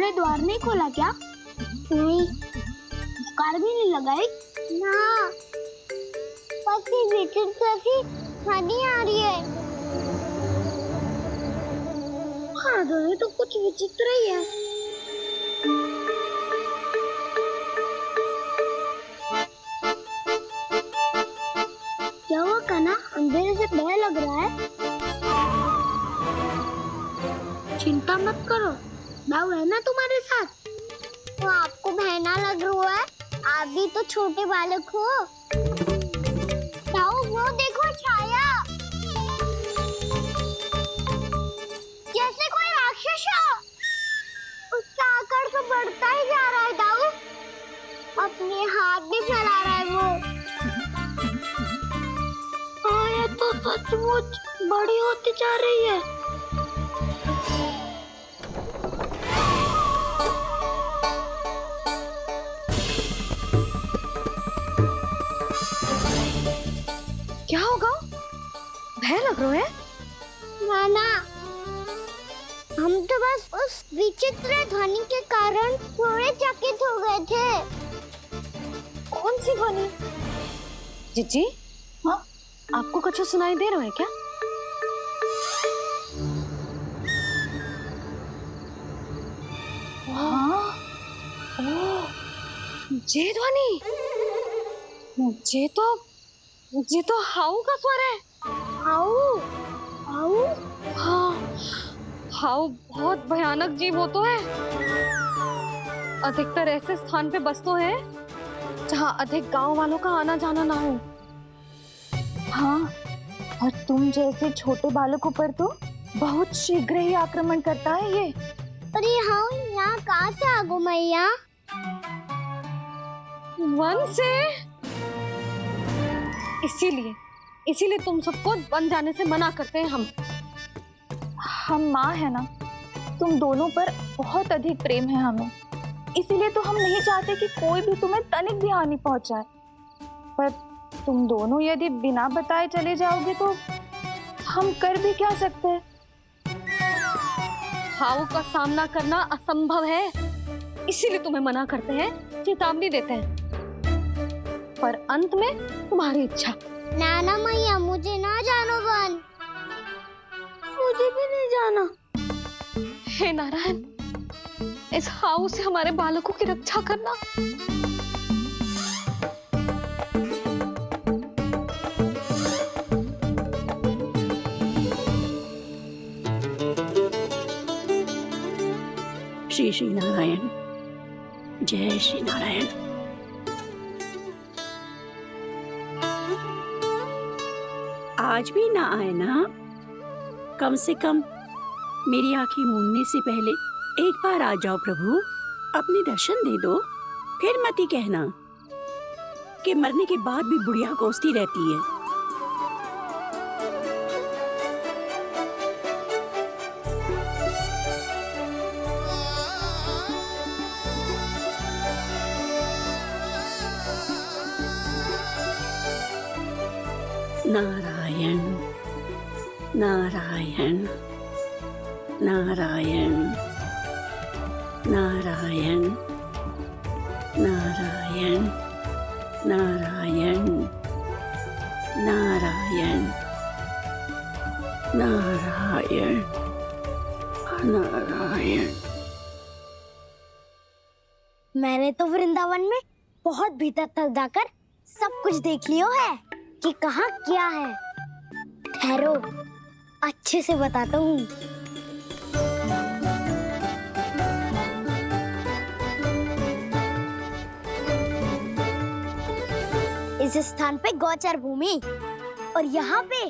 तुमने द्वार नहीं खोला क्या? नहीं। कार भी नहीं लगाई? ना, बस ये विचित्र सी ध्वनि आ रही है। हाँ, ध्वनि तो कुछ विचित्र ही है। क्या हुआ कान्हा? अंधेरे से भय लग रहा है। चिंता मत करो, दाऊ है ना तुम्हारे साथ। तो आपको भय ना लग रहा है? आप भी तो छोटे बालक हो। दाऊ, वो देखो छाया, जैसे कोई राक्षस हो। उसका आकार तो बढ़ता ही जा रहा है दाऊ। अपने हाथ भी फैला रहा है वो। ये तो सचमुच बड़ी होती जा रही है। क्या होगा? भय लग रहा है? नाना, हम तो बस उस विचित्र ध्वनि के कारण थोड़े चकित हो गए थे। कौन सी ध्वनि? जीजी, हाँ, आपको कुछ सुनाई दे रहा है क्या? हाँ, ओह, ये ध्वनि, ये तो हाउ का स्वर है। हाउ? हाउ? हाँ, हाउ बहुत भयानक जीव हो तो है। अधिकतर ऐसे स्थान पे बसते हैं जहाँ अधिक गांव वालों का आना जाना ना हो। हाँ, और तुम जैसे छोटे बालकों पर तो बहुत शीघ्र ही आक्रमण करता है ये। पर ये हाउ यहाँ कहाँ से आ गो मैया? वन से। इसीलिए तुम सबको वन जाने से मना करते हैं हम माँ है ना, तुम दोनों पर बहुत अधिक प्रेम है हमें, इसीलिए तो हम नहीं चाहते कि कोई भी तुम्हें तनिक भी हानि पहुंचाए। पर तुम दोनों यदि बिना बताए चले जाओगे तो हम कर भी क्या सकते हैं? हाउ का सामना करना असंभव है, इसीलिए तुम्हें मना करते हैं, चेतावनी देते हैं। पर अंत में तुम्हारी इच्छा। नाना मैया, मुझे ना जानो वन। मुझे भी नहीं जाना। हे नारायण, इस हाउ से हमारे बालकों की रक्षा करना। श्री श्री नारायण, जय श्री नारायण। आज भी ना आए ना? कम से कम मेरी आंखें मूंदने से पहले एक बार आ जाओ प्रभु, अपने दर्शन दे दो। फिर मत ही कहना कि मरने के बाद भी बुढ़िया कोसती रहती है। नारायण नारायण नारायण नारायण नारायण नारायण नारायण नारायण नारायण। मैंने तो वृंदावन में बहुत भीतर तक जाकर सब कुछ देख लियो है कि कहाँ क्या है। ठहरो, अच्छे से बताता हूँ। इस स्थान पे गौचर भूमि, और यहाँ पे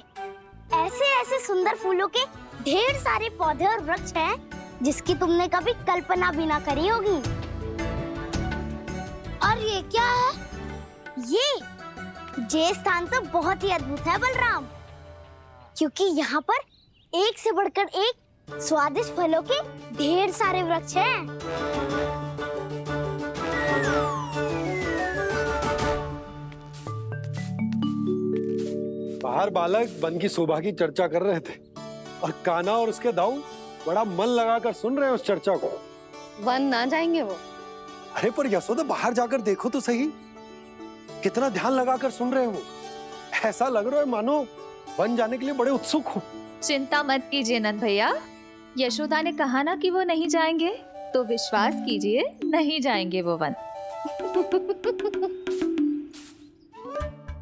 ऐसे ऐसे सुंदर फूलों के ढेर सारे पौधे और वृक्ष हैं जिसकी तुमने कभी कल्पना भी ना करी होगी। और ये क्या है? ये स्थान तो बहुत ही अद्भुत है बलराम, क्योंकि यहाँ पर एक से बढ़कर एक स्वादिष्ट फलों के ढेर सारे वृक्ष हैं। बाहर बालक वन की शोभा की चर्चा कर रहे थे और कान्हा और उसके दाऊ बड़ा मन लगाकर सुन रहे हैं उस चर्चा को। वन ना जाएंगे वो। अरे पर यशोदा बाहर जाकर देखो तो सही, कितना ध्यान लगाकर सुन रहे हैं वो। ऐसा लग रहा है मानो वन जाने के लिए बड़े उत्सुक हो। चिंता मत कीजिए नंद भैया, यशोदा ने कहा ना कि वो नहीं जाएंगे, तो विश्वास कीजिए नहीं जाएंगे वो वन।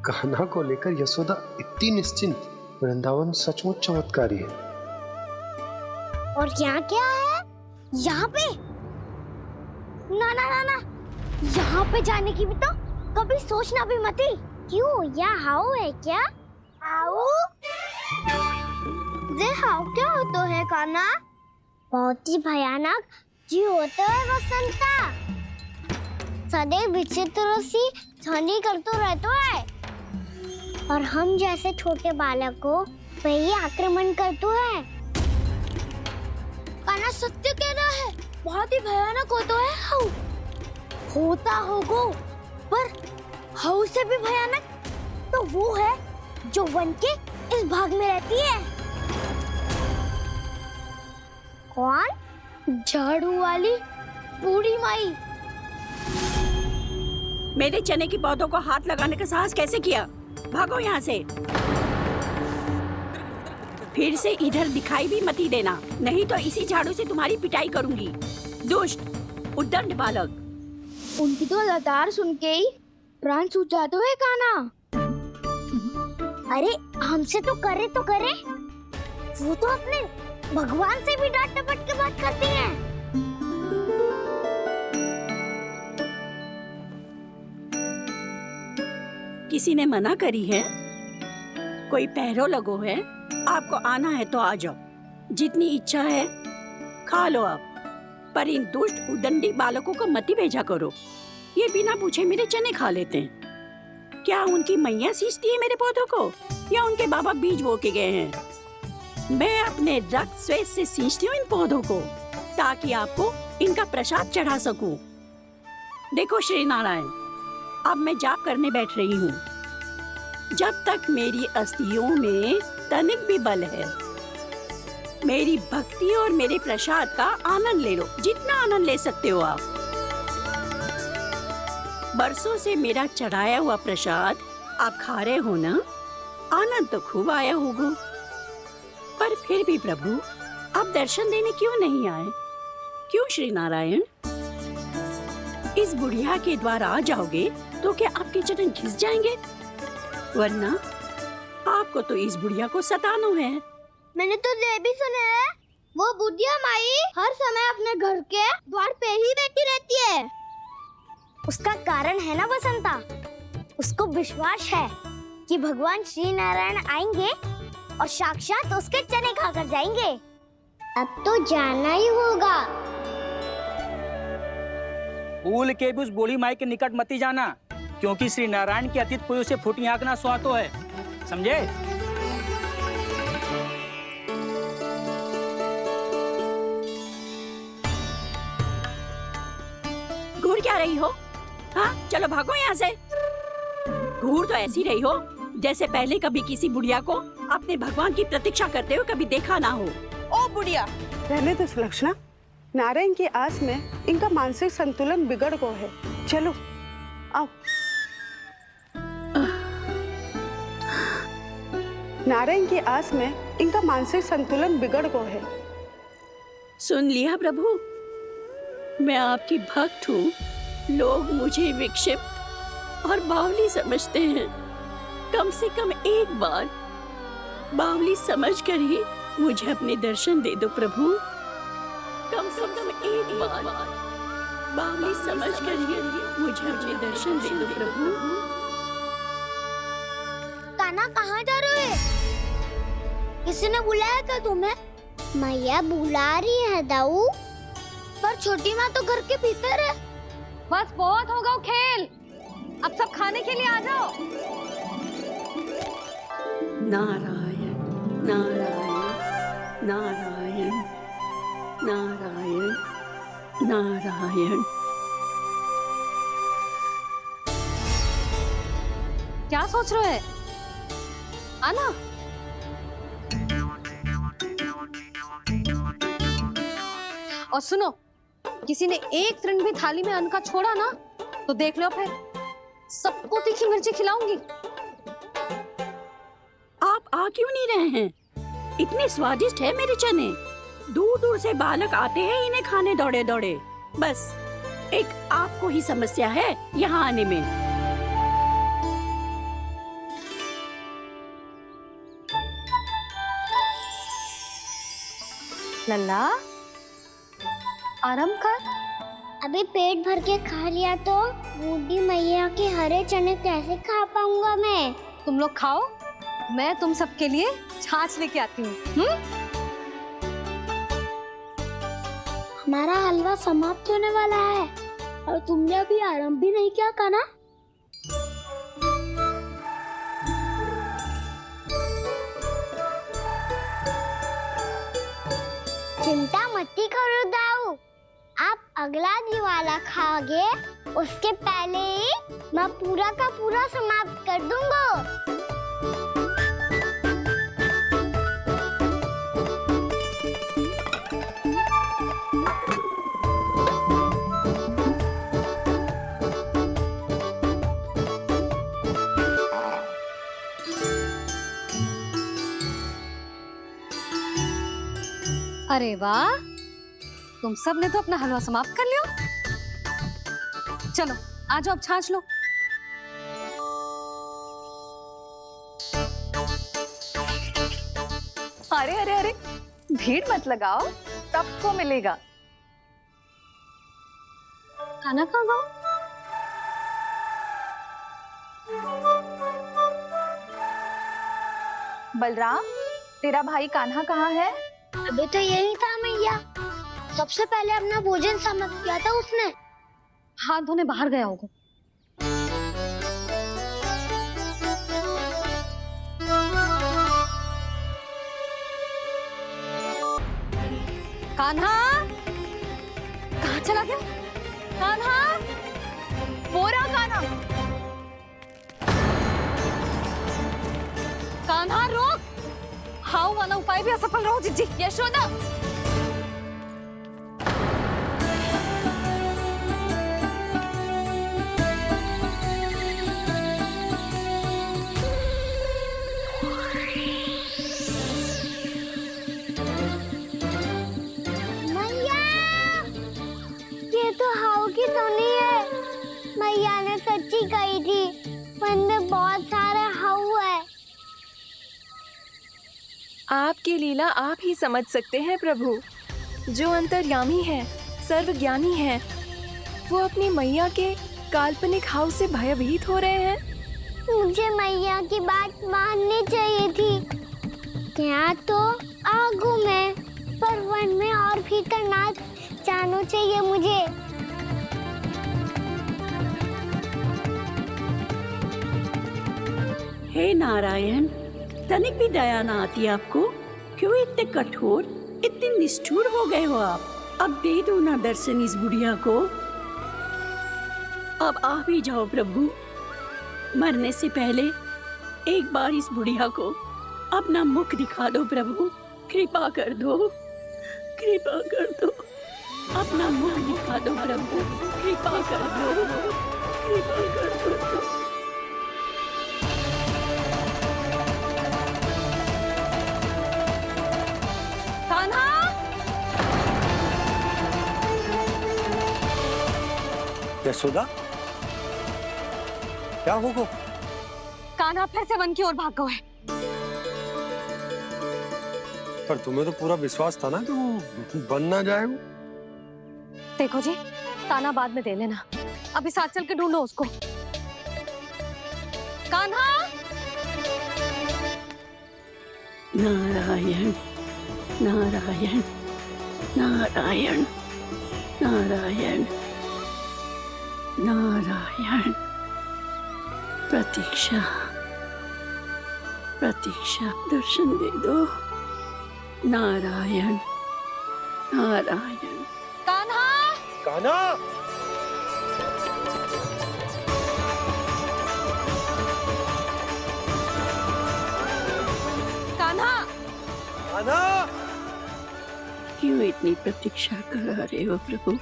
कान्हा को लेकर यशोदा इतनी निश्चिंत, वृंदावन सचमुच चमत्कारी है। और यहाँ क्या है? यहाँ पे ना ना ना ना, यहाँ पे जाने की भी तो कभी सोचना भी मत ही। क्यों, यहाँ हाउ है क्या? हाउ? ये हाउ क्या होता है कान्हा? बहुत ही भयानक जी होता है वसंता। सदैव विचित्र सी ध्वनि करते रहता है और हम जैसे छोटे बालक को वही आक्रमण करते हैं। कान्हा सत्य कह रहा है, बहुत ही भयानक होता है हाउ। होता होगा, पर हाउ से भी भयानक तो वो है जो वन के इस भाग में रहती है। कौन? झाड़ू वाली बूढ़ी माई। मेरे चने की पौधों को हाथ लगाने का साहस कैसे किया? भागो यहाँ से। फिर से इधर दिखाई भी मत ही देना, नहीं तो इसी झाड़ू से तुम्हारी पिटाई करूंगी। दुष्ट, उद्दंड बालक। उनकी तो लतार सुन के ही प्राण सूझ जाते हुए कान्हा। अरे हमसे तो करे, वो तो अपने भगवान से भी डांट डपट के बात करती हैं। किसी ने मना करी है? कोई पैरो लगो है? आपको आना है तो आ जाओ, जितनी इच्छा है खा लो आप, पर इन दुष्ट उदंडी बालकों को मत ही भेजा करो। ये बिना पूछे मेरे चने खा लेते हैं। क्या उनकी मैया सींचती है मेरे पौधों को, या उनके बाबा बीज बो के गए हैं? मैं अपने रक्त स्वेद से सींचती हूँ इन पौधों को, ताकि आपको इनका प्रसाद चढ़ा सकूं। देखो श्री नारायण, अब मैं जाप करने बैठ रही हूँ। जब तक मेरी अस्थियों में तनिक भी बल है, मेरी भक्ति और मेरे प्रसाद का आनंद ले लो, जितना आनंद ले सकते हो आप। बरसों से मेरा चढ़ाया हुआ प्रसाद आप खा रहे हो ना, आनंद तो खूब आया होगा। पर फिर भी प्रभु, आप दर्शन देने क्यों नहीं आए? क्यों श्री नारायण? इस बुढ़िया के द्वार आ जाओगे तो क्या आपके चरण घिस जाएंगे? वरना आपको तो इस बुढ़िया को सताना है। मैंने तो ये भी सुना है, वो बुढ़िया माई हर समय अपने घर के द्वार पे ही बैठी रहती है। उसका कारण है ना बसंता, उसको विश्वास है कि भगवान श्री नारायण आएंगे और साक्षात उसके चने खाकर जाएंगे। अब तो जाना ही होगा। भूल के भी उस बूढ़ी माई के निकट मत ही जाना, क्योंकि श्री नारायण की अतीत पुरुष से फूटी आंख ना सुहातो है, समझे? घूर क्या रही हो? हाँ, चलो भागो यहाँ से। घूर तो ऐसी रही हो जैसे पहले कभी किसी बुढ़िया को अपने भगवान की प्रतीक्षा करते हुए कभी देखा ना हो। ओ बुढ़िया, रहने दो सुलक्षणा। नारायण की आस में इनका मानसिक संतुलन बिगड़ गया है। चलो आओ। नारायण की आस में इनका मानसिक संतुलन बिगड़ गया है। सुन लिया प्रभु, मैं आपकी भक्त हूँ। लोग मुझे विक्षिप्त और बावली समझते हैं। कम से कम एक बार बावली समझकर ही मुझे अपने दर्शन दे दो प्रभु। कम से कम एक बार बावली समझकर ही मुझे अपने दर्शन दे दो प्रभु। कान्हा कहाँ जा रहे हो? किसी ने बुलाया क्या तुम्हें? मैया बुला रही है दाऊ, पर छोटी माँ तो घर के भीतर है। बस बहुत होगा वो खेल, अब सब खाने के लिए आ जाओ। नारायण नारायण नारायण नारायण नारायण। क्या सोच रहे हैं? आना। और सुनो, किसी ने एक तृण भी थाली में अन्न का छोड़ा ना तो देख लो फिर सबको तीखी मिर्ची खिलाऊंगी। आप आ क्यों नहीं रहे हैं? इतने स्वादिष्ट है मेरे चने। दूर दूर से बालक आते हैं इन्हें खाने दौड़े दौड़े। बस एक आपको ही समस्या है यहाँ आने में। लल्ला आराम कर। अभी पेट भर के खा लिया तो बूढ़ी मैया के हरे चने कैसे खा पाऊंगा मैं? तुम लोग खाओ, मैं तुम सबके लिए छाछ लेके आती हूँ। हमारा हलवा समाप्त होने वाला है और तुमने अभी आराम भी नहीं किया कान्हा। चिंता मत करो दाऊ, आप अगला दिवाला खाओगे उसके पहले ही मैं पूरा का पूरा समाप्त कर दूंगा। अरे वाह, तुम सब ने तो अपना हलवा समाप्त कर लियो। चलो आ जाओ, अब छाछ लो। अरे अरे अरे, भीड़ मत लगाओ, सबको मिलेगा। खाना खा जाओ। बलराम, तेरा भाई कान्हा कहाँ है? अभी तो यही था मैया, सबसे पहले अपना भोजन समाप्त किया था उसने। हाथ धोने बाहर गया होगा। कान्हा कहाँ चला गया? कान्हा, वो रहा कान्हा। कान्हा रोक, हाउ वाला उपाय भी असफल रहो जिज्जी। यशोदा, मैया, ये तो हाउ की धुनी है। मैया ने सच्ची कही थी, वन में बहुत सारे हाउ है। आपकी लीला आप ही समझ सकते हैं प्रभु। जो अंतर्यामी है, सर्वज्ञानी है, वो अपनी मैया के काल्पनिक हाव से भयभीत हो रहे हैं। मुझे मैया की बात माननी चाहिए थी। यहाँ तो आगू में, पर वन में और भीतर ना जाना चाहिए मुझे। हे नारायण, तनिक भी दया ना आती आपको? क्यों इतने कठोर, इतने निष्ठुर हो गए हो आप? अब दे दो ना दर्शन इस बुढ़िया को। अब आ भी जाओ प्रभु। मरने से पहले एक बार इस बुढ़िया को अपना मुख दिखा दो प्रभु। कृपा कर दो, कृपा कर दो। अपना मुख दिखा दो प्रभु, कृपा कर दो, कृपा कर दो। यशोदा, क्या होगा? कान्हा फिर से वन की ओर भाग गए। पर तुम्हें तो पूरा विश्वास था ना कि वो बन ना जाए। वो देखो जी, ताना बाद में दे लेना, अभी साथ चल के ढूंढो उसको। कान्हा, नारायण नारायण नारायण नारायण नारायण। प्रतीक्षा प्रतीक्षा, दर्शन दे दो। नारायण नारायण। कान्हा, कान्हा, कान्हा, कान्हा। क्यों इतनी प्रतीक्षा करा रहे हो प्रभु?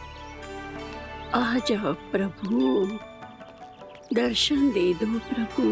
आ जाओ प्रभु, दर्शन दे दो प्रभु।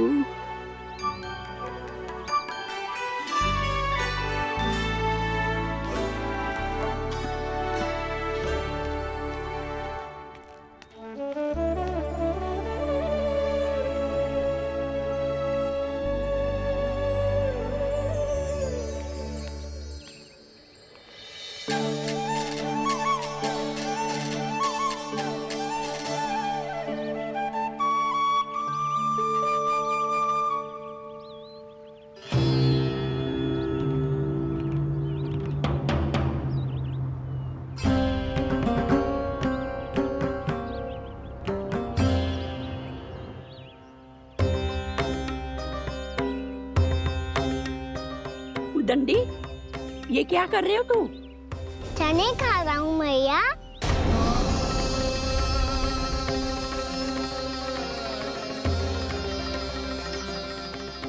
दंडी, ये क्या कर रहे हो तू? चने खा रहा हूँ मैया।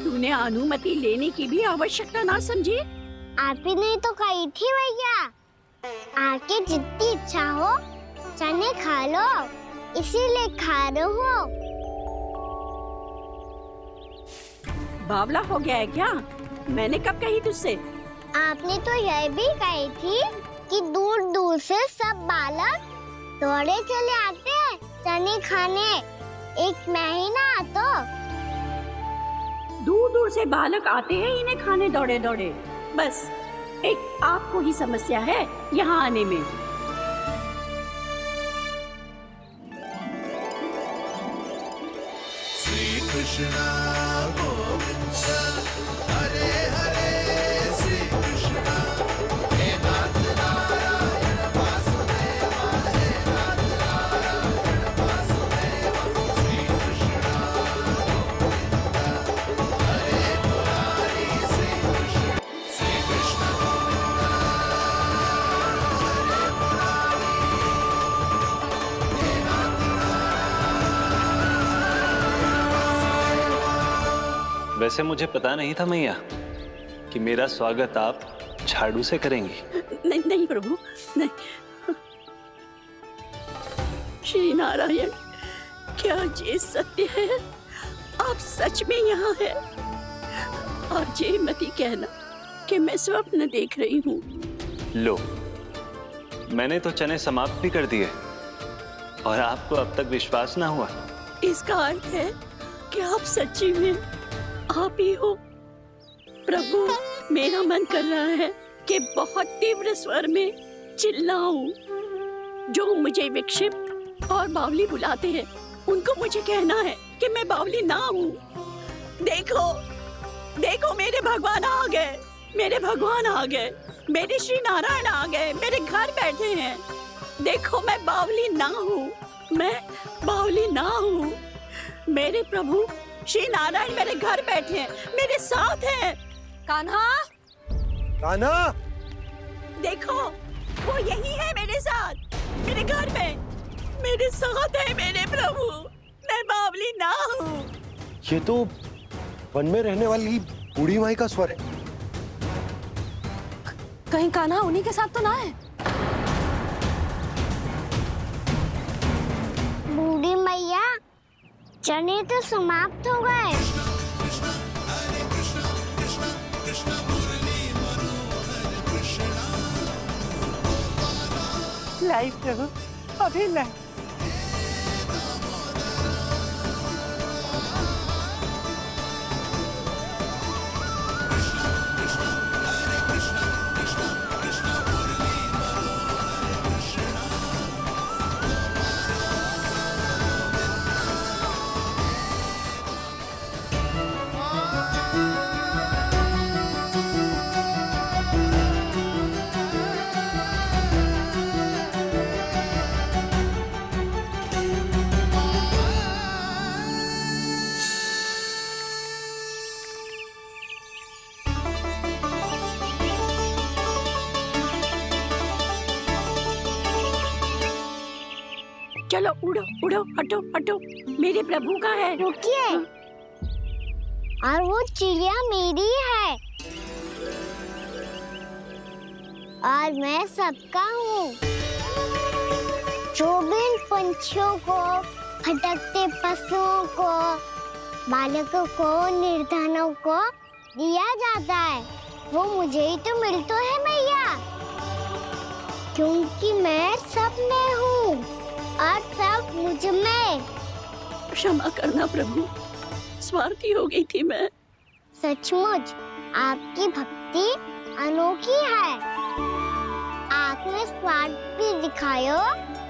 तूने अनुमति लेने की भी आवश्यकता ना समझी? आप ही नहीं तो कही थी भैया, आके जितनी इच्छा हो चने खा लो, इसीलिए खा रहे हो। बावला हो गया है क्या? मैंने कब कही तुझसे? आपने तो यह भी कही थी कि दूर दूर से सब बालक दौड़े चले आते हैं चने खाने, एक महीना तो दूर दूर से बालक आते हैं इन्हें खाने दौड़े दौड़े। बस एक आपको ही समस्या है यहाँ आने में। श्री कृष्णा गोविंद हरे हरे, श्री कृष्णा हे नाथ नारायण वासुदेव, हे नाथ नारायण वासुदेव, श्री कृष्णा गोविंद हरे मुरारी, श्री कृष्ण गोविंद हरे मुरारी, हे नाथ वैसे मुझे पता नहीं था मैया कि मेरा स्वागत आप झाड़ू से करेंगी। नहीं नहीं प्रभु, नहीं। श्री नारायण, क्या ये सत्य है? आप सच में यहाँ हैं? और ये मत ही कहना कि मैं स्वप्न देख रही हूँ। लो, मैंने तो चने समाप्त भी कर दिए और आपको अब तक विश्वास ना हुआ। इसका अर्थ है कि आप सच्ची में आप ही हो। प्रभु, मेरा मन कर रहा है कि बहुत तीव्र स्वर में चिल्लाऊं। जो मुझे विक्षिप्त और बावली बुलाते हैं उनको मुझे कहना है कि मैं बावली ना हूँ। देखो देखो, मेरे भगवान आ गए, मेरे भगवान आ गए, मेरे श्री नारायण आ गए, मेरे घर बैठे हैं। देखो, मैं बावली ना हूँ, मैं बावली ना हूँ। मेरे प्रभु श्री नारायण मेरे घर बैठे हैं, मेरे साथ हैं। कान्हा, कान्हा, देखो, वो यही है मेरे साथ, मेरे घर में, मेरे साथ है मेरे प्रभु। मैं बावली ना हूँ। ये तो वन में रहने वाली बूढ़ी माई का स्वर है। कहीं कान्हा उन्हीं के साथ तो ना है? बूढ़ी मैया, चने तो समाप्त हो गए। लाई प्रभु, अभी लाई। चलो उड़ो उड़ो, हटो हटो, मेरे प्रभु का है। रुकिए, और वो चिड़िया मेरी है और मैं सबका हूँ। जो भी इन पंछियों को, भटकते पशुओं को, बालकों को, निर्धनों को दिया जाता है, वो मुझे ही तो मिलता है मैया, क्योंकि मैं सब में हूँ और सब मुझ में। क्षमा करना प्रभु, स्वार्थी हो गई थी मैं। सचमुच आपकी भक्ति अनोखी है। आपने स्वार्थ भी दिखायो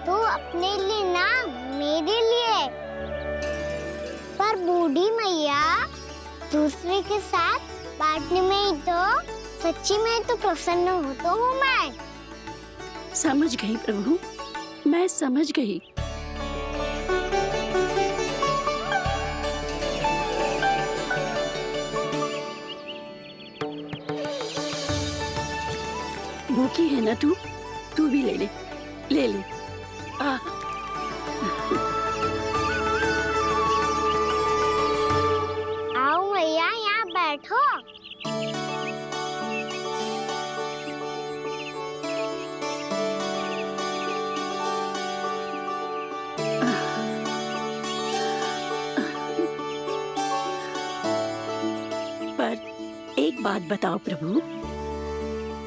तो अपने लिए ना, मेरे लिए। पर बूढ़ी मैया, दूसरे के साथ बांटने में ही तो सच्ची में तो प्रसन्न होता हूँ मैं। समझ गई प्रभु, मैं समझ गई। भूखी है ना तू भी ले ले, ले ले। आओ मैया, यहाँ बैठो। पर एक बात बताओ प्रभु,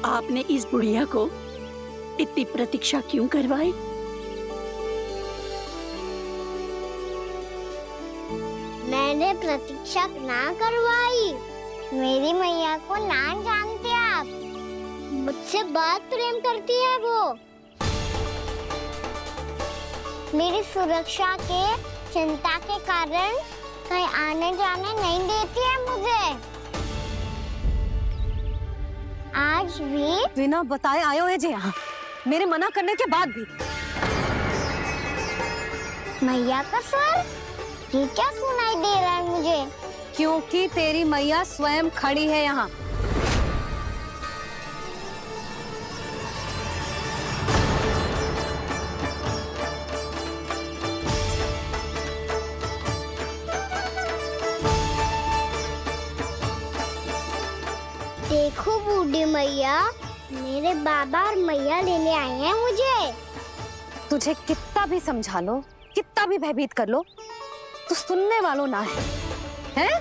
आपने इस बुढ़िया को इतनी प्रतीक्षा क्यों करवाई? मैंने प्रतीक्षा ना करवाई। मेरी मैया को ना जानते आप, मुझसे बहुत प्रेम करती है वो। मेरी सुरक्षा के चिंता के कारण कहीं आने जाने नहीं देती है मुझे। आज भी बिना बताए आयो है जी यहाँ, मेरे मना करने के बाद भी। मैया का स्वर, ये क्या सुनाई दे रहा है मुझे? क्योंकि तेरी मैया स्वयं खड़ी है यहाँ। देखो बूढ़ी मैया, मेरे बाबा और मैया लेने आए हैं मुझे। तुझे कितना भी समझा लो, कितना भी भयभीत कर लो, तो सुनने वालों ना है, हैं?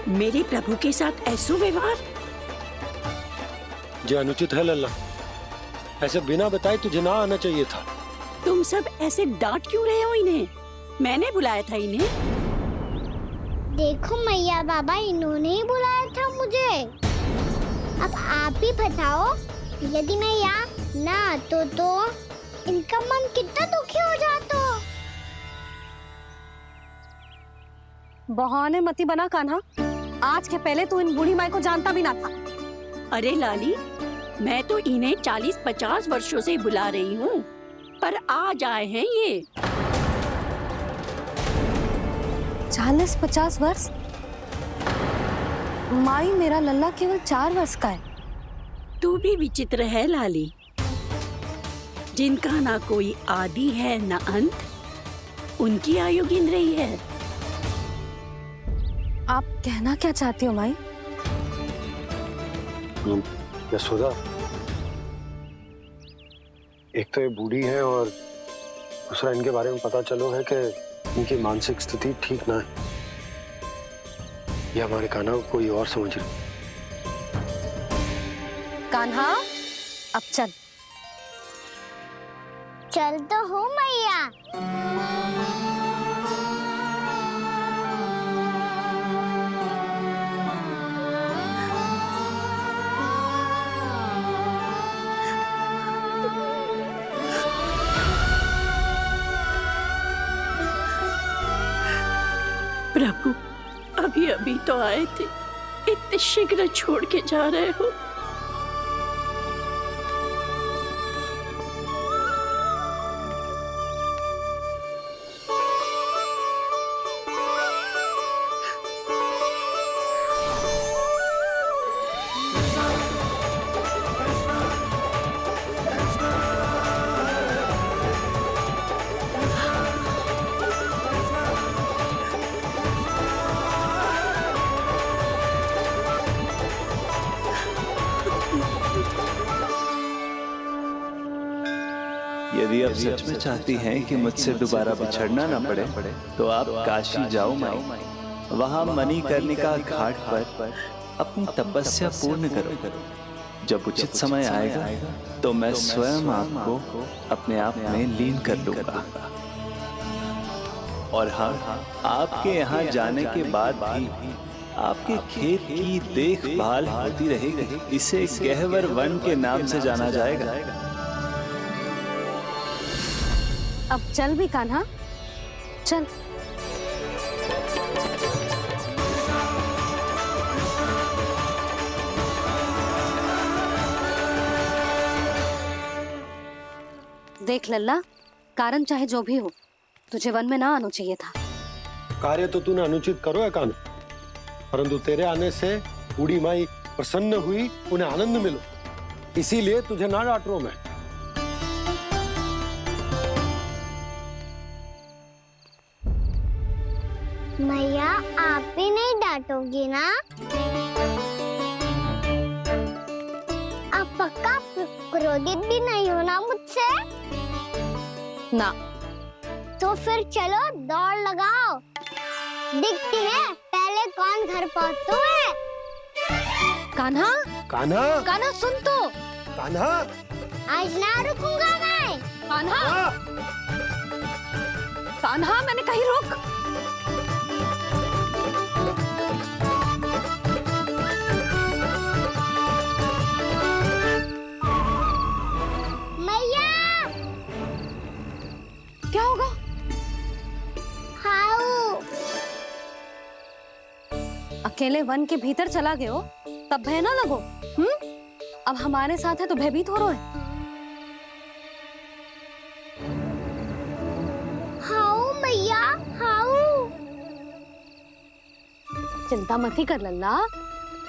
मेरे प्रभु के साथ ऐसा व्यवहार? जो अनुचित है लल्ला, ऐसे बिना बताए तुझे ना आना चाहिए था। तुम सब ऐसे डांट क्यों रहे हो इन्हें? मैंने बुलाया था इन्हें। देखो मैया बाबा, इन्होंने ही बुलाया था मुझे। अब आप ही बताओ, यदि मैं यहाँ ना आतो तो इनका मन कितना दुखी हो जाता। बहाने मती बना कान्हा, आज के पहले तू इन बूढ़ी माई को जानता भी ना था। अरे लाली, मैं तो इन्हें 40-50 वर्षों से बुला रही हूँ, पर आज आए हैं ये। 40-50 वर्ष? माई, मेरा लल्ला केवल 4 वर्ष का है। तू भी विचित्र है लाली, जिनका ना कोई आदि है ना अंत, उनकी आयु गिन रही है। आप कहना क्या चाहती हो माई? यशोदा, एक तो ये बूढ़ी है और दूसरा इनके बारे में पता चलो है कि इनकी मानसिक स्थिति ठीक ना है। ये हमारे कान्हा को कोई और समझ रही। कान्हा, अब चल। चल तो हूँ मैया। प्रभु, अभी अभी तो आए थे, इतने शीघ्र छोड़ के जा रहे हो? यदि आप सच में चाहती हैं कि मुझसे दोबारा बिछड़ना ना पड़े तो आप काशी जाओ माई। वहां मणिकर्णिका घाट पर अपनी तपस्या पूर्ण करो। जब उचित समय आएगा तो मैं स्वयं आपको अपने आप में लीन कर लूंगा। और हाँ, आपके यहाँ जाने के बाद भी आपके खेत की देखभाल होती रहेगी। इसे गहवर वन के नाम से जाना जाएगा। अब चल भी कान्हा, चल। देख लल्ला, कारण चाहे जो भी हो, तुझे वन में ना आना चाहिए था। कार्य तो तूने अनुचित करो है कान्हा, परंतु तेरे आने से बूढ़ी माई प्रसन्न हुई, उन्हें आनंद मिलो, इसीलिए तुझे ना डांट रहा हूं मैं। मैया आप भी नहीं डांटोगी ना? आप पक्का क्रोधित भी नहीं हो ना मुझसे? ना। तो फिर चलो दौड़ लगाओ, दिखती है पहले कौन घर पहुंचता है। कान्हा, कान्हा, कान्हा सुन तो। कान्हा, आज ना रुकूंगा मैं। कान्हा, कान्हा मैंने कही रुक। मैया, क्या होगा? हाउ अकेले वन के भीतर चला गए हो तब भय ना लगो। अब हमारे साथ है तो भयभीत हो रहे हो। हाउ मैया, हाउ। चिंता मत ही कर लल्ला,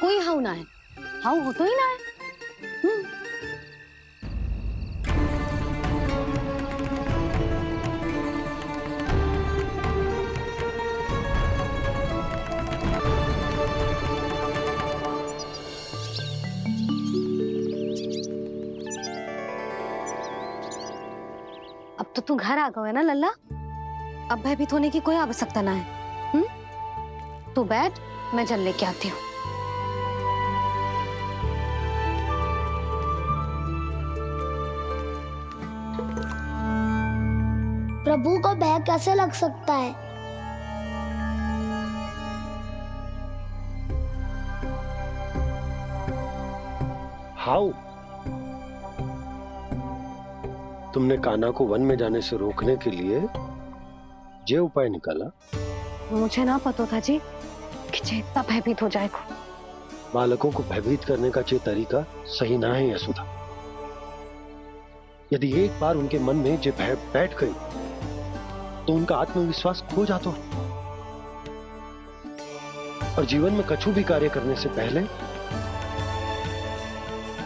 कोई हाउ ना है। हाउ हो तो ही ना है। अब तो तू घर आ गया है ना लल्ला, अब भयभीत होने की कोई आवश्यकता ना है। तू बैठ, मैं जल लेके आती हूँ। प्रभु को भय कैसे लग सकता है? हाउ? तुमने कान्हा को वन में जाने से रोकने के लिए ये उपाय निकाला? मुझे ना पता था जी कि जे इतना भयभीत हो जाएगा। बालकों को भयभीत करने का ये तरीका सही ना है यशोदा। यदि एक बार उनके मन में ये भय बैठ गई तो उनका आत्मविश्वास खो जाता है और जीवन में कछु भी कार्य करने से पहले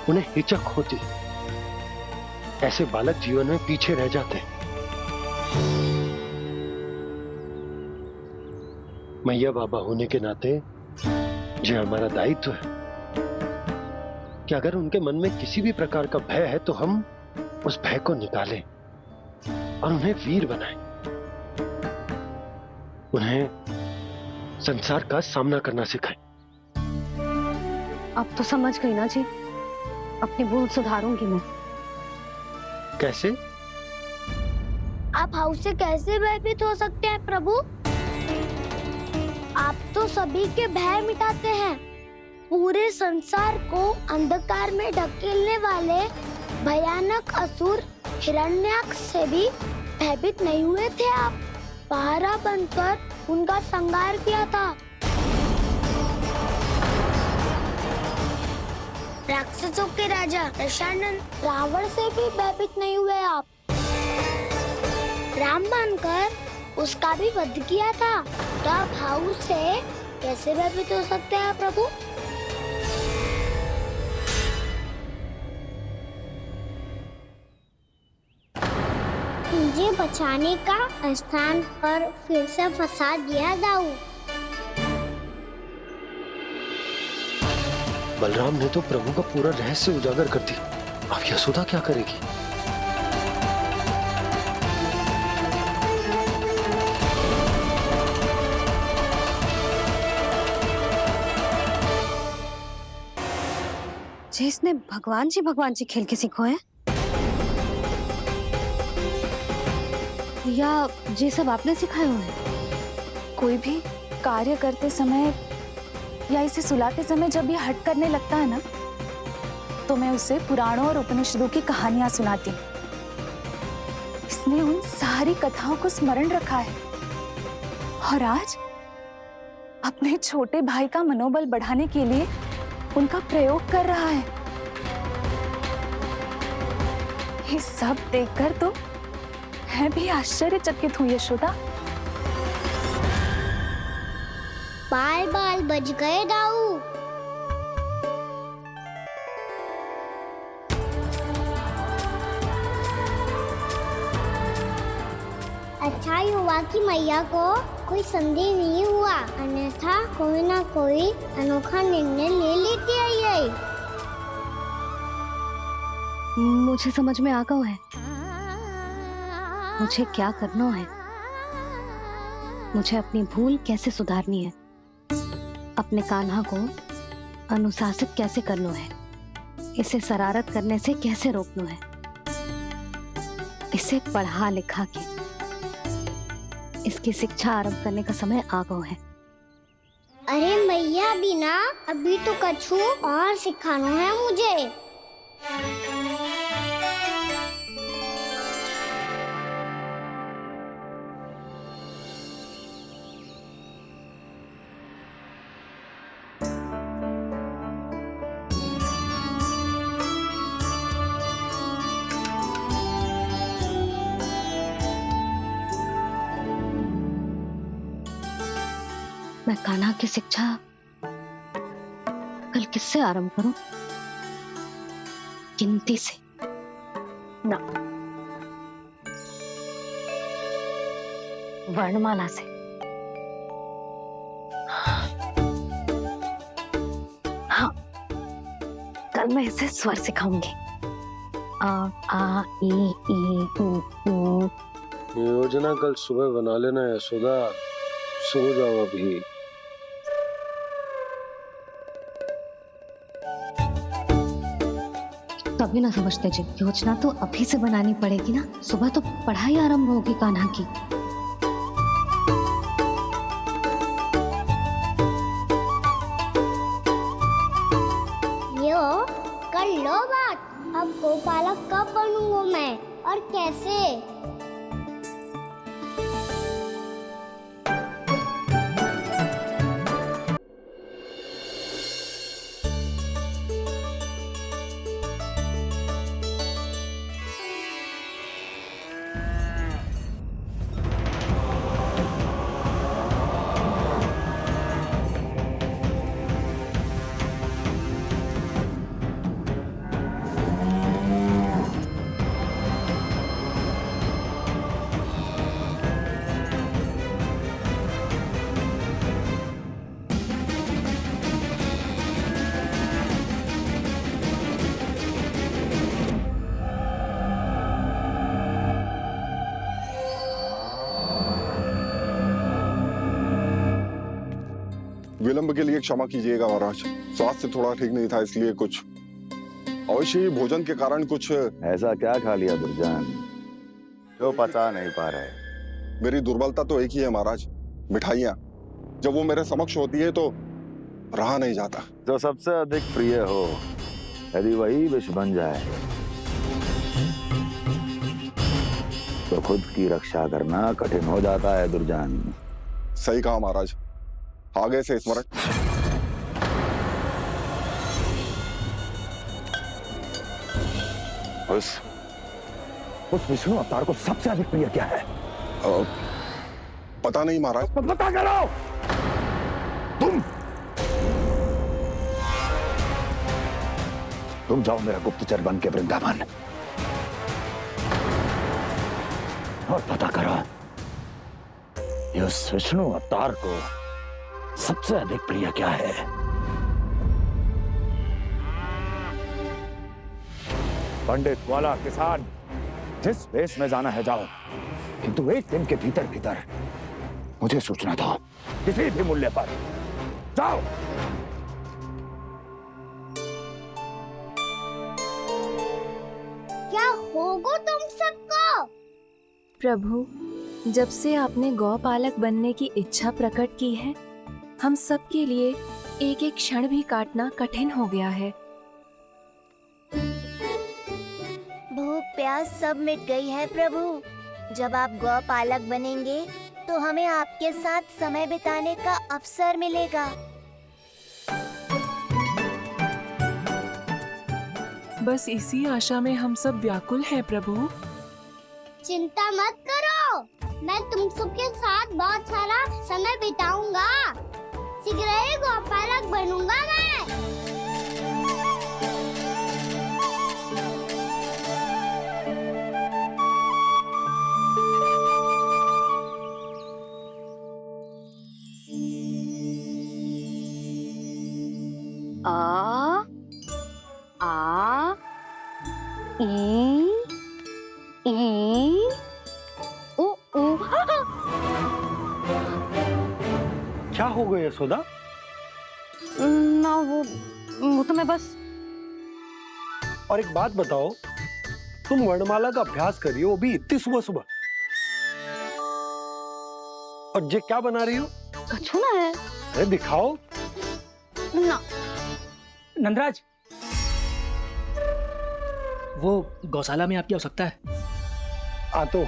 उन्हें हिचक होती। ऐसे बालक जीवन में पीछे रह जाते हैं। मैया बाबा होने के नाते यह हमारा दायित्व है कि अगर उनके मन में किसी भी प्रकार का भय है तो हम उस भय को निकालें और उन्हें वीर बनाएं, उन्हें संसार का सामना करना सिखाएं। अब तो समझ गई ना जी, अपनी भूल सुधारूंगी मैं। कैसे? आप हाउ से कैसे भयभीत हो सकते हैं प्रभु? आप तो सभी के भय मिटाते हैं। पूरे संसार को अंधकार में ढकेलने वाले भयानक असुर हिरण्याक्ष से भी भयभीत नहीं हुए थे आप। पहरा बनकर उनका संहार किया था। राक्षसों के राजा दशानन रावण से भी भयभीत नहीं हुए आप। राम बनकर उसका भी वध किया था। तो आप हाउ से कैसे भयभीत हो सकते हैं प्रभु? मुझे बचाने का स्थान पर फिर से फंसा दिया दाऊ। बलराम ने तो प्रभु का पूरा रहस्य उजागर कर दिया। अब यशोदा क्या करेगी? जिसने भगवान जी खेल के सीखो है, या ये सब आपने सिखाए हुए हैं? कोई भी कार्य करते समय या इसे सुलाते समय जब ये हट करने लगता है ना, तो मैं उसे पुराणों और उपनिषदों की कहानियां सुनाती हूँ। इसने उन सारी कथाओं को स्मरण रखा है और आज अपने छोटे भाई का मनोबल बढ़ाने के लिए उनका प्रयोग कर रहा है। ये सब देखकर तो मैं भी आश्चर्यचकित हूँ यशोदा। बाल बाल बज गए दाऊ। अच्छा ही हुआ कि मैया को कोई संदेह नहीं हुआ, अन्यथा कोई ना कोई अनोखा निर्णय ले लेती है ये। मुझे समझ में आ गया है मुझे क्या करना है। मुझे अपनी भूल कैसे सुधारनी है, अपने कान्हा को अनुशासित कैसे करना है, इसे शरारत करने से कैसे रोकना है, इसे पढ़ा लिखा के इसकी शिक्षा आरंभ करने का समय आ गया है। अरे मैया बिना अभी तो कछु और सिखाना है मुझे। मैं कान्हा की शिक्षा कल किससे आरंभ करूं? गिनती से ना, वर्णमाला से। हाँ, कल मैं इसे स्वर सिखाऊंगी। आ ई ऊ ऊ। योजना कल सुबह बना लेना यशोदा, सो जाओ अभी। तभी ना समझते जी, योजना तो अभी से बनानी पड़ेगी ना। सुबह तो पढ़ाई आरंभ होगी कान्हा की। यो कर लो बात। अब गोपालक कब बनूंगा मैं और कैसे? विलंब के लिए क्षमा कीजिएगा महाराज, स्वास्थ्य थोड़ा ठीक नहीं था, इसलिए कुछ अवश्य ही भोजन के कारण कुछ। ऐसा क्या खा लिया दुर्जन जो पचा नहीं पा रहे? मेरी दुर्बलता तो एक ही है महाराज, मिठाइयाँ। जब वो मेरे समक्ष होती है तो रहा नहीं जाता। जो सबसे अधिक प्रिय हो, यदि वही विष बन जाए तो खुद की रक्षा करना कठिन हो जाता है दुर्जन। सही कहा महाराज, आगे से स्मरण। उस विष्णु अवतार को सबसे अधिक प्रिय क्या है? पता नहीं महाराज। बता करो तुम जाओ मेरा गुप्तचर बन के वृंदावन और पता करो ये उस विष्णु अवतार को सबसे अधिक प्रिय क्या है। पंडित वाला किसान जिस वेश में जाना है जाओ, किंतु एक दिन के भीतर भीतर मुझे सूचना दो, किसी भी मूल्य पर। जाओ। होगा तुम सबको। प्रभु, जब से आपने गौपालक बनने की इच्छा प्रकट की है, हम सब के लिए एक एक क्षण भी काटना कठिन हो गया है। भूख प्यास सब मिट गई है प्रभु। जब आप गौपालक बनेंगे तो हमें आपके साथ समय बिताने का अवसर मिलेगा। बस इसी आशा में हम सब व्याकुल हैं प्रभु। चिंता मत करो, मैं तुम सबके साथ बहुत सारा समय बिताऊंगा। शीघ्र ही गौपालक बनूंगा मैं। आ आ ई उ उ। क्या हो गया यशोदा? ना वो तो मैं बस। और एक बात बताओ, तुम वर्णमाला का अभ्यास कर रही हो, वो भी इतनी सुबह सुबह, और ये क्या बना रही हो? कछुआ है। अरे दिखाओ ना। नंदराज, वो गौशाला में आपकी आवश्यकता है। आ तो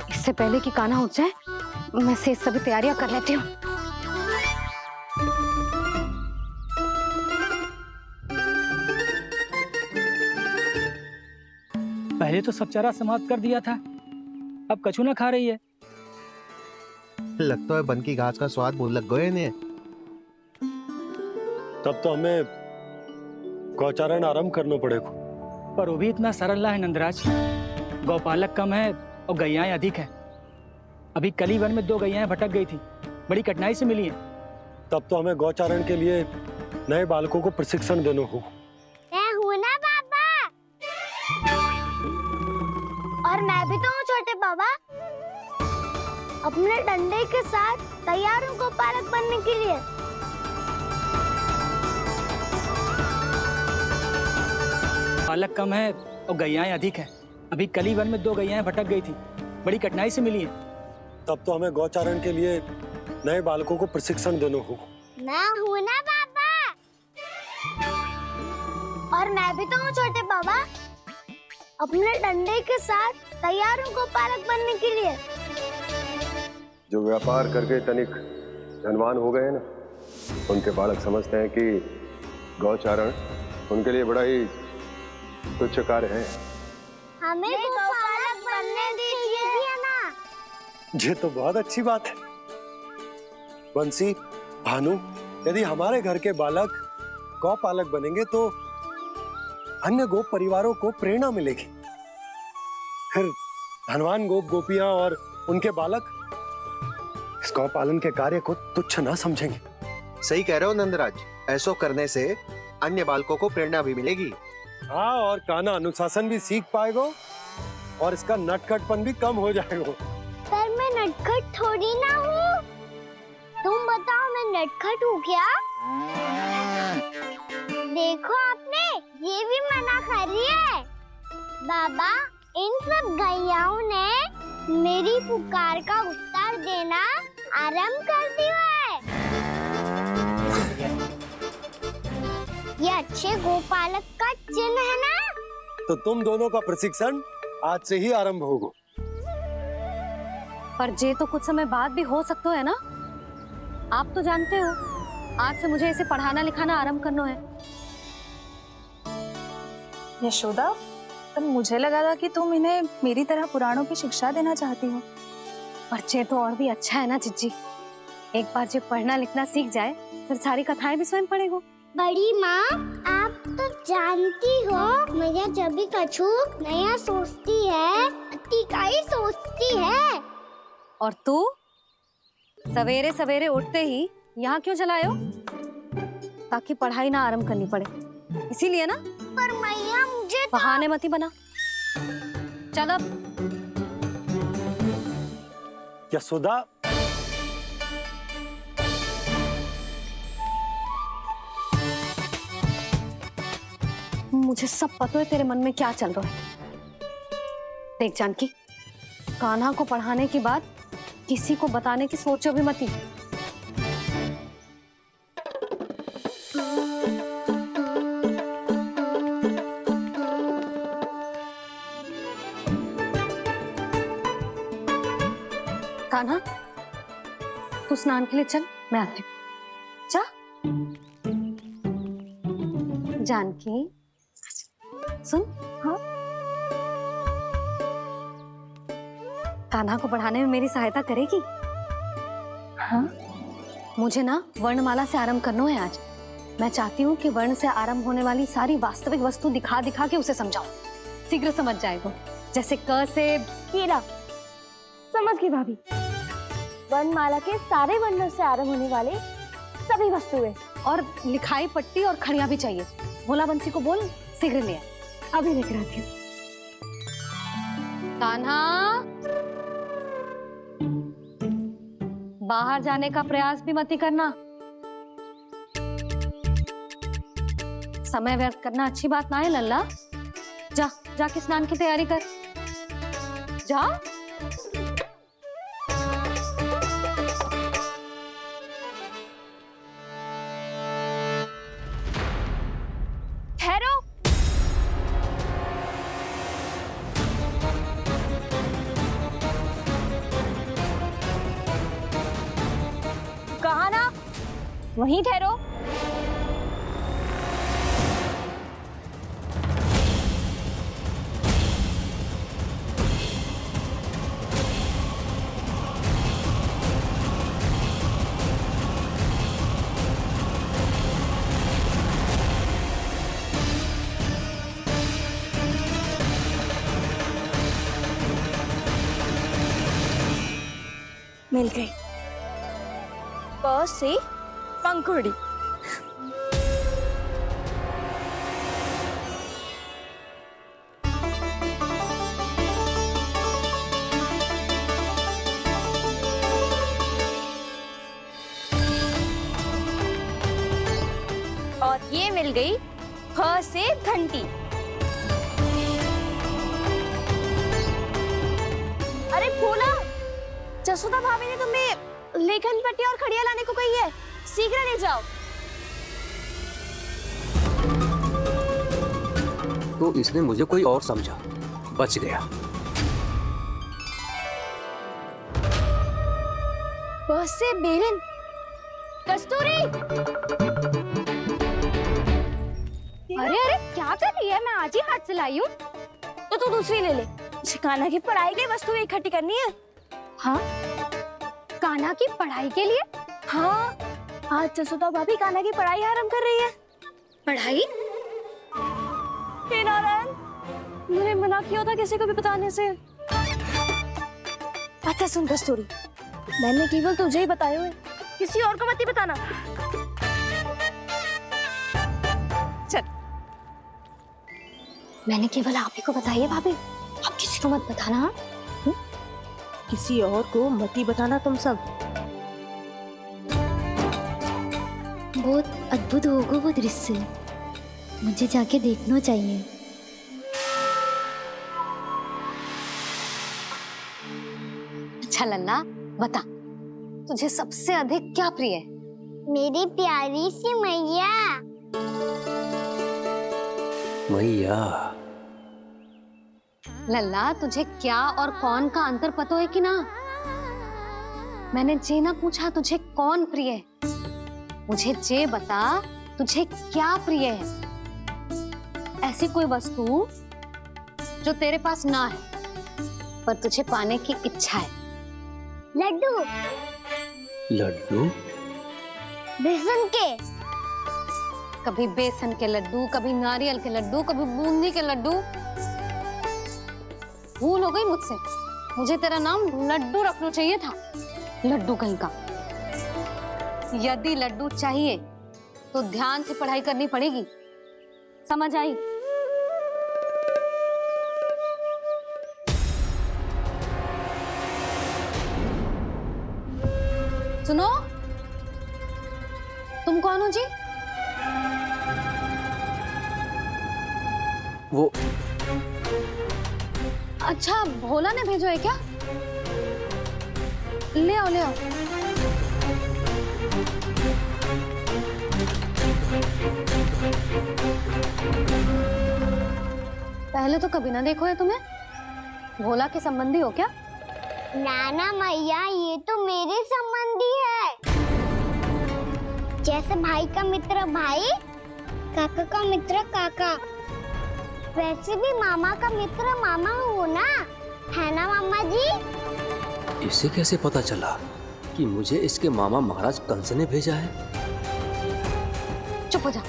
इससे पहले कि कान्हा उठ जाए, मैं से सभी तैयारियां कर लेती हूँ। पहले तो सब चारा समाप्त कर दिया था, अब कछू ना खा रही है। लगता है बन की घास का स्वाद भूल लग गए ने। तब तो हमें गौचारण आरंभ करना पड़ेगा। पर वो भी इतना सरल ना है नंदराज। गौपालक कम है और गैयाएं अधिक है। अभी कली वन में 2 गैयाएं भटक गई थी, बड़ी कठिनाई से मिली हैं। तब तो हमें गौचारण के लिए नए बालकों को प्रशिक्षण देना होगा। मैं हूँ ना बाबा, और मैं भी तो हूँ छोटे बाबा। अपने डंडे के साथ तैयार हूँ गौपालक बनने के लिए। बालक कम है और गैयाएं अधिक है। अभी कली वन में 2 गैयाएं भटक गई थी, बड़ी कठिनाई से मिली हैं। तब तो हमें गौचारण के लिए नए बालकों को प्रशिक्षण देना होगा। मैं हूँ ना बाबा, और मैं भी तो हूँ छोटे बाबा। अपने डंडे के साथ तैयार हूँ गौपालक बनने के लिए। जो व्यापार करके तनिक धनवान हो गए हैं ना, उनके बालक समझते हैं कि गौचारण उनके लिए बड़ा ही तुच्छ कार्य है। हमें गौपालक बनने दीजिए ना। ये तो बहुत अच्छी बात है। बंसी, भानु, यदि हमारे घर के बालक गौपालक बनेंगे तो अन्य गोप परिवारों को प्रेरणा मिलेगी। फिर धनवान गोप गोपियां और उनके बालक इस गौपालन के कार्य को तुच्छ ना समझेंगे। सही कह रहे हो नंदराज, ऐसा करने से अन्य बालकों को प्रेरणा भी मिलेगी। हाँ, और कान्हा अनुशासन भी सीख पाएगा और इसका नटखटपन भी कम हो जाएगा। पर मैं नटखट थोड़ी ना हूँ। तुम बताओ, मैं नटखट हूँ क्या? देखो आपने ये भी मना कर रही है। बाबा, इन सब गैयाओं ने मेरी पुकार का उत्तर देना आरंभ कर दिया है। ये अच्छे गोपालक का चिन्ह है ना? तो तुम दोनों का प्रशिक्षण आज से ही आरंभ होगा। पर जे तो कुछ समय बाद भी हो सकता है ना। आप तो जानते हो, आज से मुझे इसे पढ़ाना लिखाना आरंभ करना है। यशोदा, पर मुझे लगा था कि तुम इन्हें मेरी तरह पुराणों की शिक्षा देना चाहती हो। पर जे तो और भी अच्छा है ना जिज्जी। एक बार जो पढ़ना लिखना सीख जाए, फिर सारी कथाएं भी स्वयं पढ़ेगा। बड़ी माँ, आप तो जानती हो मैया जब भी कछु नया सोचती है, अतिकाई सोचती है। और तू सवेरे सवेरे उठते ही यहाँ क्यों चलाए हो? ताकि पढ़ाई ना आरंभ करनी पड़े, इसीलिए ना। पर मैया मुझे तो... बहाने मत ही बना। चल अब। यशोदा, मुझे सब पता है तेरे मन में क्या चल रहा है। देख जानकी, कान्हा को पढ़ाने की बात किसी को बताने की सोचो भी मत ही। कान्हा, तू स्नान के लिए चल, मैं आती हूँ। जा। जानकी सुन। हाँ, कान्हा को पढ़ाने में मेरी सहायता करेगी? हाँ, मुझे ना वर्णमाला से आरंभ करना है आज। मैं चाहती हूँ कि वर्ण से आरंभ होने वाली सारी वास्तविक वस्तु दिखा दिखा के उसे समझाऊं। शीघ्र समझ जाएगा। जैसे क से हीरा। समझ गई भाभी। वर्णमाला के सारे वर्णों से आरंभ होने वाले सभी वस्तुएं और लिखाई पट्टी और खड़िया भी चाहिए। भोला बंसी को बोल शीघ्र ले आए। अभी लेकर आती हूँ। कान्हा, बाहर जाने का प्रयास भी मत ही करना। समय व्यर्थ करना अच्छी बात ना है लल्ला। जा, जाके स्नान की तैयारी कर। जा। ठहरो। कहा ना, वहीं ठहरो। मिल गई। प से पंखुड़ी। और ये मिल गई फ से घंटी। अरे भोला, जसोदा भाभी ने तुम्हें लेखन पट्टी और खड़िया लाने को कही है, शीघ्र ले जाओ। तो इसने मुझे कोई और समझा, बच गया। बस से बेलन। कस्तूरी। अरे अरे क्या कर रही है? मैं आज ही हाथ से लाई हूँ। तो तू दूसरी ले ले। कान्हा की पढ़ाई की वस्तुएं इकट्ठी करनी है। हाँ, कान्हा की पढ़ाई के लिए? हाँ, आज जसोदा भाभी कान्हा की पढ़ाई आरंभ कर रही है। पढ़ाई? हे नारायण, मैंने मना किया था किसी को भी बताने से। अच्छा सुन कस्तूरी, मैंने केवल तुझे ही बताया है, किसी और को मत ही बताना। चल। मैंने केवल आप ही को बताई है भाभी, आप किसी को मत बताना। किसी और को मत ही बताना तुम सब। बहुत अद्भुत होगा वो दृश्य, मुझे जाके देखना चाहिए। अच्छा लल्ला, बता, तुझे सबसे अधिक क्या प्रिय है? मेरी प्यारी सी मैया। मैया। लल्ला, तुझे क्या और कौन का अंतर पता है कि ना? मैंने जे ना पूछा तुझे कौन प्रिय है, मुझे जे बता तुझे क्या प्रिय है। ऐसी कोई वस्तु जो तेरे पास ना है पर तुझे पाने की इच्छा है। लड्डू। लड्डू? बेसन के। कभी बेसन के लड्डू, कभी नारियल के लड्डू, कभी बूंदी के लड्डू। भूल हो गई मुझसे, मुझे तेरा नाम लड्डू रखना चाहिए था। लड्डू कहीं का। यदि लड्डू चाहिए तो ध्यान से पढ़ाई करनी पड़ेगी, समझ आई? सुनो, तुम कौन हो जी? वो अच्छा, भोला ने भेजो है क्या? ले आओ ले आओ। पहले तो कभी ना देखो है तुम्हें। भोला के संबंधी हो क्या? नाना मैया, ये तो मेरे संबंधी है। जैसे भाई का मित्र भाई, काका का मित्र काका, वैसे भी मामा का मित्र मामा हो ना, है ना मामा जी? इसे कैसे पता चला कि मुझे इसके मामा महाराज कंस ने भेजा है? चुप हो जा,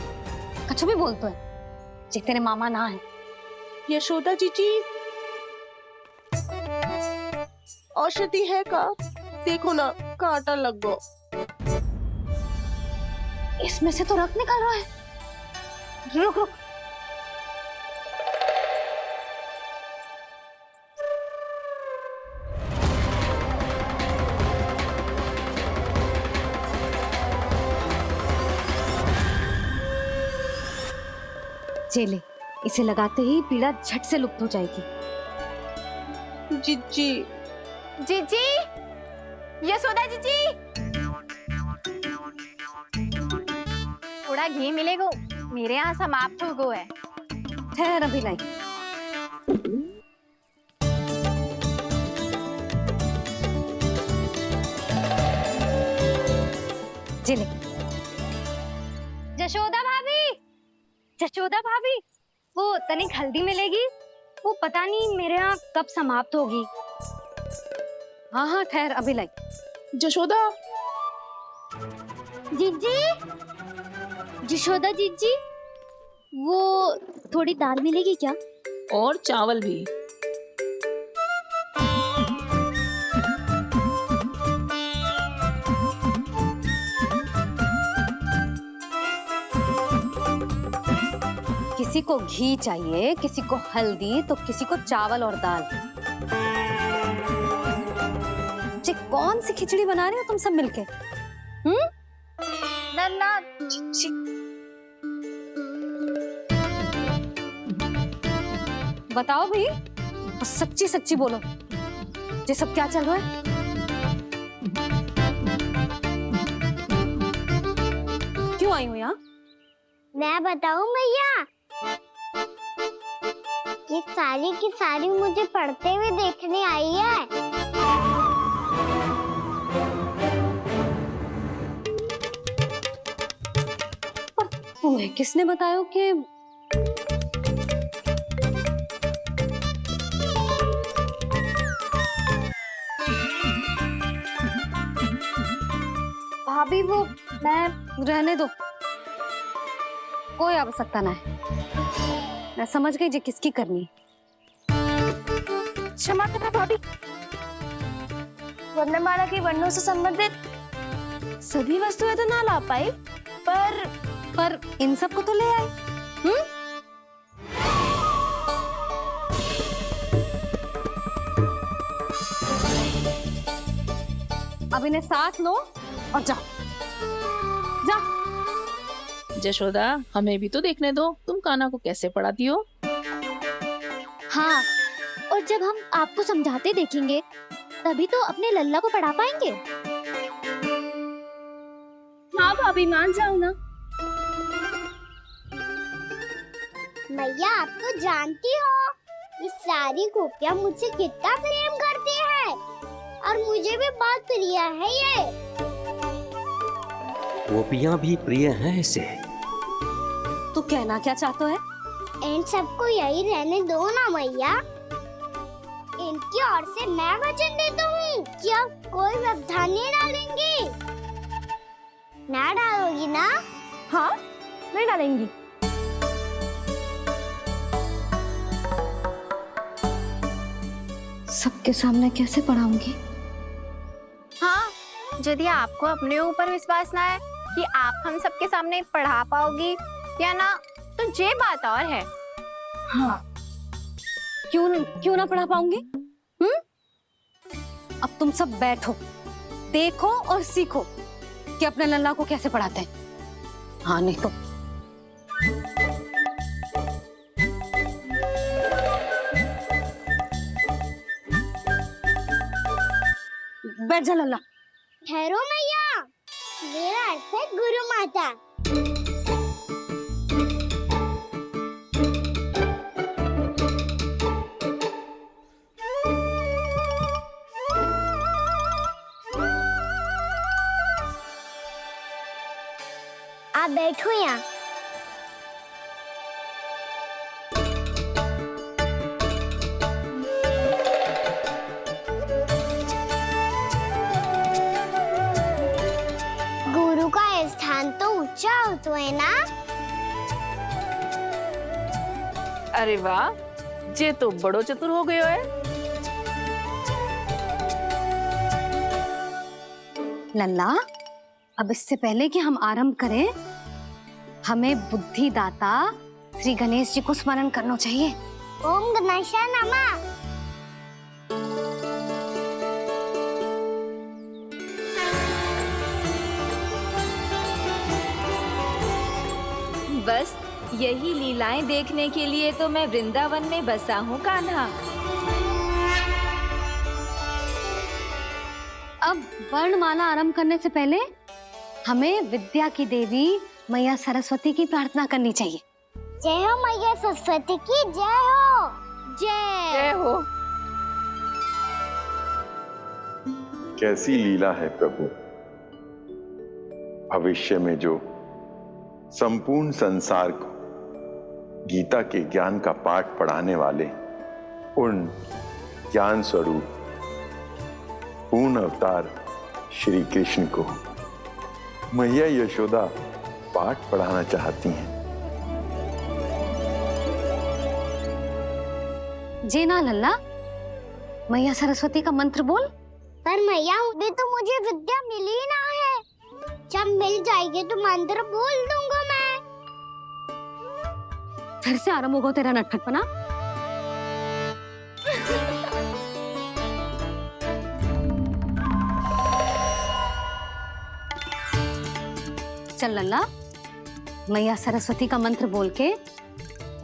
कछु भी बोलते है जे तेरे मामा ना है। यशोदा जीजी, औषधि है का? देखो ना, कांटा लग गो। इसमें से तो रक्त निकल रहा है। रुक रुक। चले, इसे लगाते ही पीड़ा झट से लुप्त हो जाएगी। जीजी, जीजी, यशोदा जीजी, थोड़ा घी मिलेगा? मेरे यहाँ समाप्त हो गो है। ठहर अभी लाई। चले। जशोदा भाभी, जशोदा भाभी, वो तनिक हल्दी मिलेगी? वो पता नहीं मेरे यहाँ कब समाप्त होगी। हाँ हाँ ठहर अभी लाई। जशोदा, जीजी, जशोदा जीजी, वो थोड़ी दाल मिलेगी क्या? और चावल भी। किसी को घी चाहिए, किसी को हल्दी, तो किसी को चावल और दाल। ये कौन सी खिचड़ी बना रहे हो तुम सब मिलके? नन्ना, बताओ भाई, सच्ची सच्ची बोलो, ये सब क्या चल रहा है? क्यों आई हो यहाँ? मैं बताऊं भैया, ये सारी की सारी मुझे पढ़ते हुए देखने आई है। तुम्हें किसने बताया कि भाभी? वो मैं रहने दो, कोई आवश्यकता ना है। मैं समझ गई जी किसकी करनी। क्षमा करना भाभी, वर्णमाला के वर्णों से संबंधित सभी वस्तुएं तो ना ला पाई, पर इन सब को तो ले आए। अब इन्हें साथ लो और जाओ। जा। जशोदा, हमें भी तो देखने दो, तुम कान्हा को कैसे पढ़ाती हो। हाँ, और जब हम आपको समझाते देखेंगे तभी तो अपने लल्ला को पढ़ा पाएंगे। हाँ भाभी, मान जाओ ना। मैया, आप तो जानती हो ये सारी गोपियां मुझसे कितना प्रेम करती हैं, और मुझे भी बहुत प्रिय है ये। गोपियां भी प्रिय हैं इसे। तू कहना क्या चाहता है? इन सबको यही रहने दो ना मैया। इनकी ओर से मैं वचन देता हूँ कि अब कोई व्यवधान नहीं डालेंगी। ना डालोगी ना? हाँ, नहीं डालेंगी। सबके सामने कैसे पढ़ाऊंगी? हाँ, यदि आपको अपने ऊपर विश्वास ना है कि आप हम सबके सामने पढ़ा पाओगी या ना, तो ये बात और है। हाँ, क्यों ना पढ़ा पाऊंगी? अब तुम सब बैठो, देखो और सीखो कि अपने लल्ला को कैसे पढ़ाते हैं। हाँ, नहीं तो बैठ जा लल्ला। ठहरो मैया, मेरा अर्थ है गुरु माता। आप बैठो यहाँ। गुरु का स्थान तो ऊंचा होता है ना? अरे वाह, जे तो बड़ो चतुर हो गयो है। लल्ला, अब इससे पहले कि हम आरंभ करें, हमें बुद्धिदाता श्री गणेश जी को स्मरण करना चाहिए। ओम गणेशाय नमः। बस यही लीलाएं देखने के लिए तो मैं वृंदावन में बसा हूँ कान्हा। अब वर्णमाला आरंभ करने से पहले हमें विद्या की देवी मैया सरस्वती की प्रार्थना करनी चाहिए। जय हो मैया सरस्वती की जय हो। जय हो। कैसी लीला है प्रभु। भविष्य में जो संपूर्ण संसार को गीता के ज्ञान का पाठ पढ़ाने वाले उन ज्ञान स्वरूप पूर्ण अवतार श्री कृष्ण को मैया यशोदा पाठ पढ़ाना चाहती हैं। जी ना लल्ला, मैया सरस्वती का मंत्र बोल। पर मैया अभी तो मुझे विद्या मिली ना है। जब मिल जाएगी तो मंत्र बोल दूंगा मैं। फिर से आरंभ होगा तेरा नटखटपना। चल लल्ला, मैया सरस्वती का मंत्र बोल के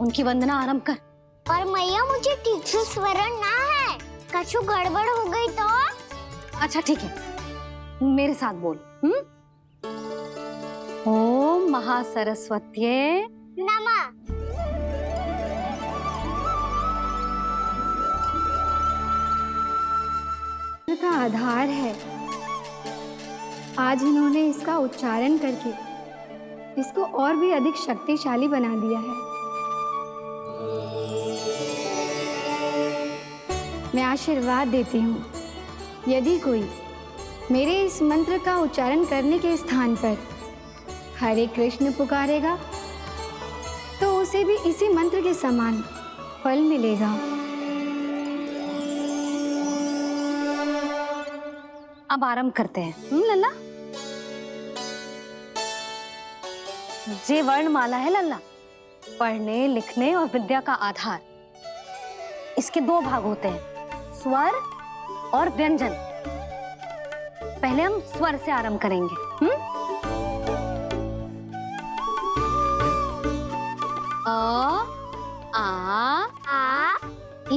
उनकी वंदना आरंभ कर। पर मैया मुझे ठीक से स्मरण ना है, कछु गड़बड़ हो गई तो? अच्छा ठीक है, मेरे साथ बोल। ओम महासरस्वत्यै नमः। का आधार है। आज इन्होंने इसका उच्चारण करके इसको और भी अधिक शक्तिशाली बना दिया है। मैं आशीर्वाद देती हूँ, यदि कोई मेरे इस मंत्र का उच्चारण करने के स्थान पर हरे कृष्ण पुकारेगा तो उसे भी इसी मंत्र के समान फल मिलेगा। अब आरंभ करते हैं। लल्ला, जे वर्णमाला है लल्ला, पढ़ने लिखने और विद्या का आधार। इसके दो भाग होते हैं, स्वर और व्यंजन। पहले हम स्वर से आरंभ करेंगे। अ, आ, ई,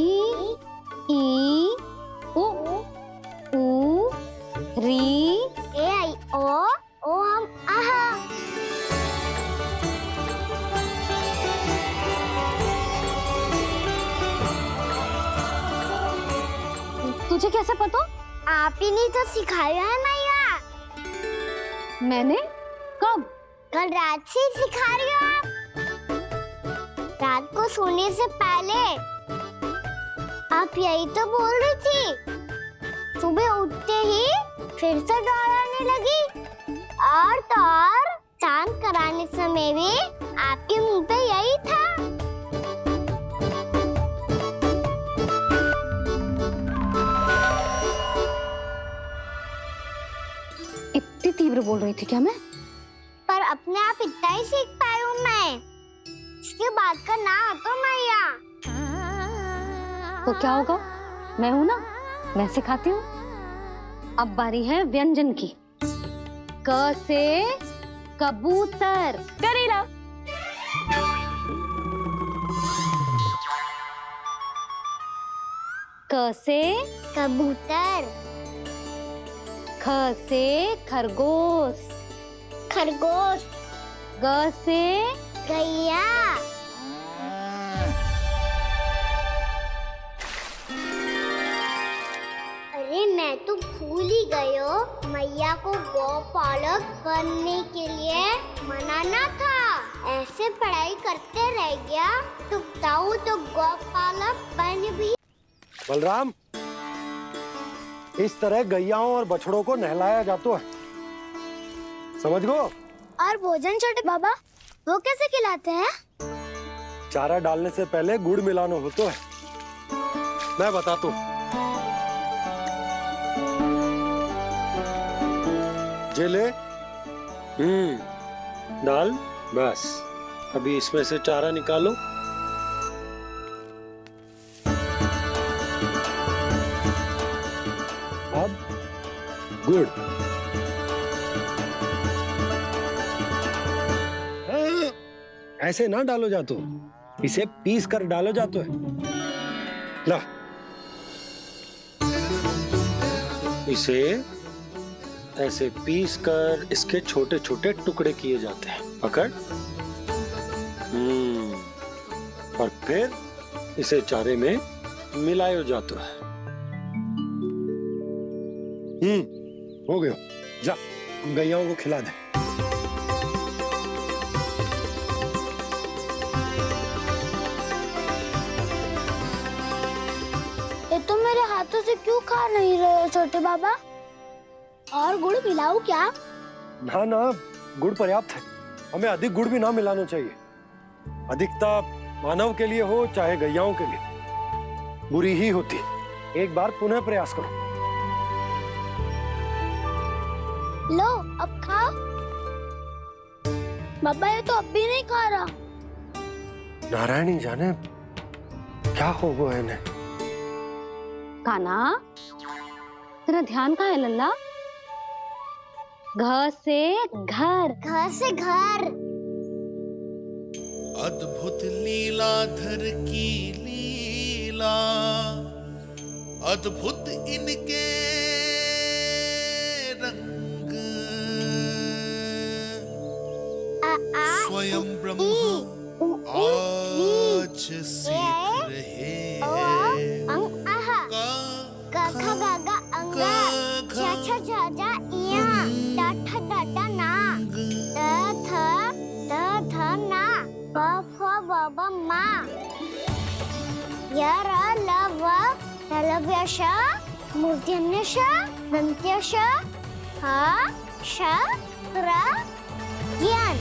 उ, री, ए आई ओ हम आहा। तुझे कैसे पता? आप ही ने तो सिखाया है मैया। मैंने? कब? कल रात से सिखा रही हो आप। रात को सोने से पहले आप यही तो बोल रही थी। सुबह उठते ही फिर से दोहराने लगी, और तो और स्नान कराने समय भी आपके मुंह पे यही था। इतनी तीव्र बोल रही थी क्या मैं? पर अपने आप इतना ही सीख पाई हूँ मैं। इसके बाद का ना तो मैया। तो क्या होगा? मैं हूं ना, मैं सिखाती हूँ। अब बारी है व्यंजन की। क से कबूतर। करेला। क से कबूतर। ख से खरगोश, खरगोश। ग से गैया। अरे मैं तो भूल ही गई हूँ, मैया को गौपालक बनने के लिए मनाना था। ऐसे पढ़ाई करते रह गया तो बताऊँ तो गौपालक बन भी। बलराम, इस तरह गैयाओं और बछड़ों को नहलाया जाता है, समझ गो? और भोजन छोटे बाबा, वो कैसे खिलाते हैं? चारा डालने से पहले गुड़ मिलाना होता है, मैं बताता हूँ। जे ले, डाल, बस। अभी इसमें से चारा निकालो। अब गुड़। ऐसे ना डालो जातो, इसे पीस कर डालो जातो है। ला, इसे ऐसे पीस कर इसके छोटे छोटे टुकड़े किए जाते हैं। पकड़। और फिर इसे चारे में मिलायो जाता है। हो गया, जा गैयाओं को खिला दे। ये तो मेरे हाथों से क्यों खा नहीं रहे हो छोटे बाबा? और गुड़ मिलाऊं क्या? ना ना, गुड़ पर्याप्त है। हमें अधिक गुड़ भी ना मिलाना चाहिए। अधिकता मानव के लिए हो चाहे गैयाओं के लिए बुरी ही होती। एक बार पुनः प्रयास करो। लो, अब खाओ। बाबा ये तो अब भी नहीं खा रहा। नारायणी जाने क्या हो गया है इन्हें। काना, तेरा ध्यान कहाँ है लल्ला? घ से घर। घर से घर। अद्भुत लीलाधर की लीला, अद्भुत इनके रंग, स्वयं ब्रह्मा आज सीख रहे हैं। बाबा माँ यार लव लव्यश मूर्तिन्यश दंत्यश हा श र ज्ञान।